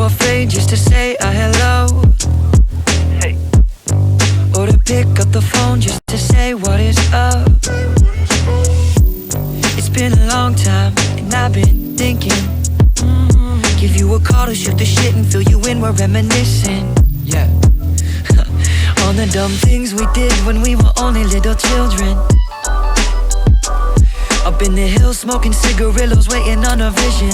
afraid just to say a hello, Hey. or to pick up the phone just to say what is up. It's been a long time and I've been thinking, give you a call to shoot the shit and fill you in, we're reminiscing. Yeah. On the dumb things we did when we were only little children. Up in the hills smoking cigarillos, waiting on a vision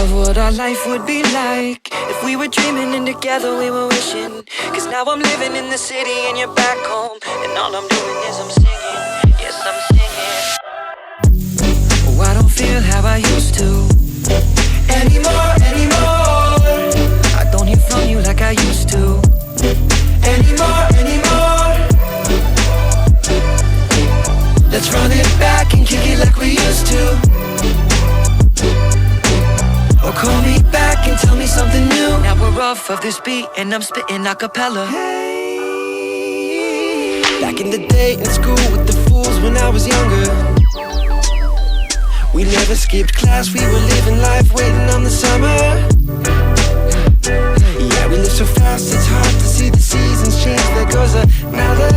of what our life would be like if we were dreaming and together we were wishing. Cause now I'm living in the city and you're back home, and all I'm doing is I'm singing. Yes, I'm singing. Oh, I don't feel how I used to anymore. I don't hear from you like I used to anymore. Let's run it back and kick it like we used to. Or call me back and tell me something new. Now we're off of this beat and I'm spitting a cappella. Back in the day in school with the fools when I was younger, we never skipped class, we were living life waiting on the summer. Yeah, we live so fast, it's hard to see the seasons change. There goes another.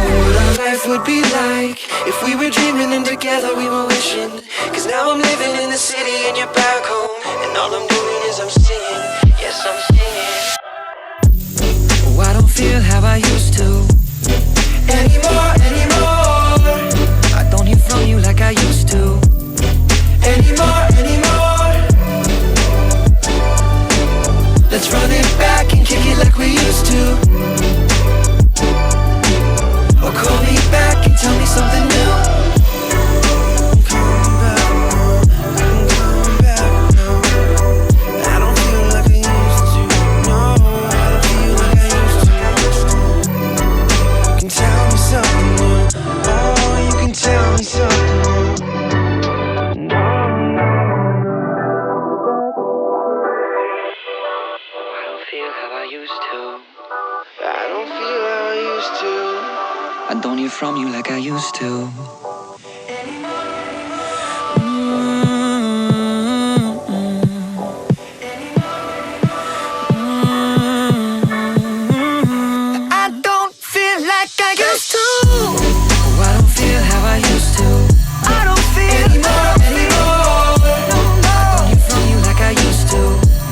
What our life would be like if we were dreaming and together we were wishing. Cause now I'm living in the city and you're back home, and all I'm doing is I'm singing. Yes, I'm singing. Oh, I don't feel how I used to anymore. I don't hear from you like I used to anymore. Let's run it back and kick it like we used to. Or call me back and tell me something new. Come back now. I don't feel like I used to. No, I don't feel like I used to. You can tell me something new. Oh, you can tell me something new. I don't feel how I used to. I don't feel how I used to. I don't hear from you like I used to. I don't feel like I used to. Oh, I don't feel how I used to. I don't feel anymore. No, I don't hear from you like I used to.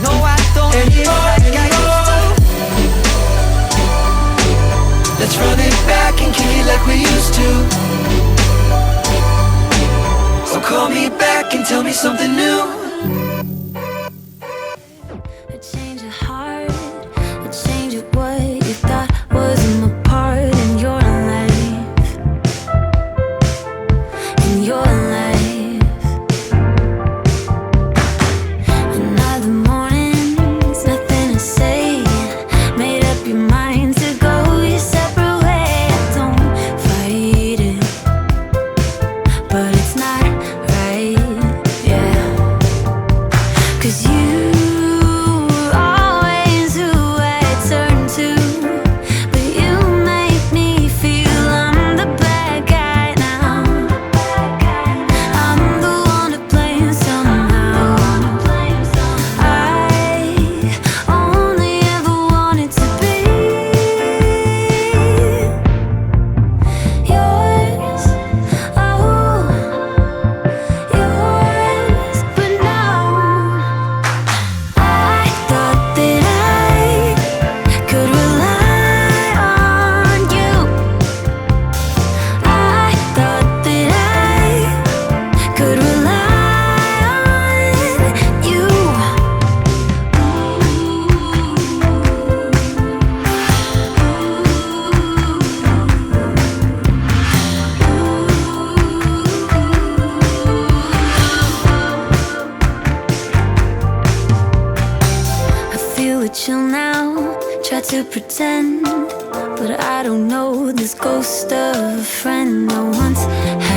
No, I don't anymore. Like I used to. Let's run it back and kick it like we used to. So call me back and tell me something new. A change of heart, a change of what you thought was my part in your life, in your life. Another morning's nothing to say. Made up your mind to go your separate way. I don't fight it, but it's not right, yeah. 'Cause you were always who I turn to, but you make me feel I'm the bad guy now. I'm the one to blame somehow. I only ever wanted to be yours, oh, yours. But now I thought that I could rely on you. I thought that I could rely on you. I feel a chill now, try to pretend, but I don't know this ghost of a friend I once had.